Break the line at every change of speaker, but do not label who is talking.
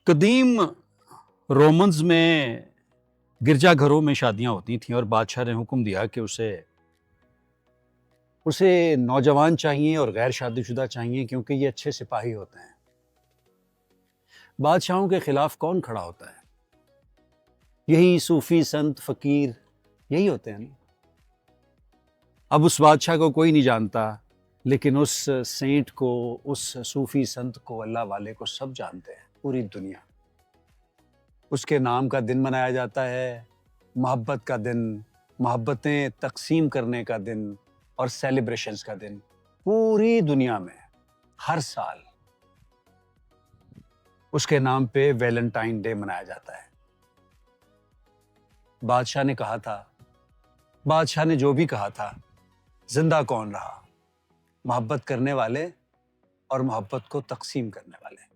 कदीम रोमन्स में गिरजाघरों में शादियां होती थीं और बादशाह ने हुक्म दिया कि उसे उसे नौजवान चाहिए और गैर शादीशुदा चाहिए, क्योंकि ये अच्छे सिपाही होते हैं। बादशाहों के खिलाफ कौन खड़ा होता है? यही सूफी संत फकीर, यही होते हैं ना। अब उस बादशाह को कोई नहीं जानता, लेकिन उस सेंट को, उस सूफी संत को, अल्लाह वाले को सब जानते हैं, पूरी दुनिया। उसके नाम का दिन मनाया जाता है, मोहब्बत का दिन, मोहब्बतें तकसीम करने का दिन और सेलिब्रेशंस का दिन। पूरी दुनिया में हर साल उसके नाम पे वैलेंटाइन डे मनाया जाता है। बादशाह ने कहा था, बादशाह ने जो भी कहा था, जिंदा कौन रहा? मोहब्बत करने वाले और मोहब्बत को तकसीम करने वाले।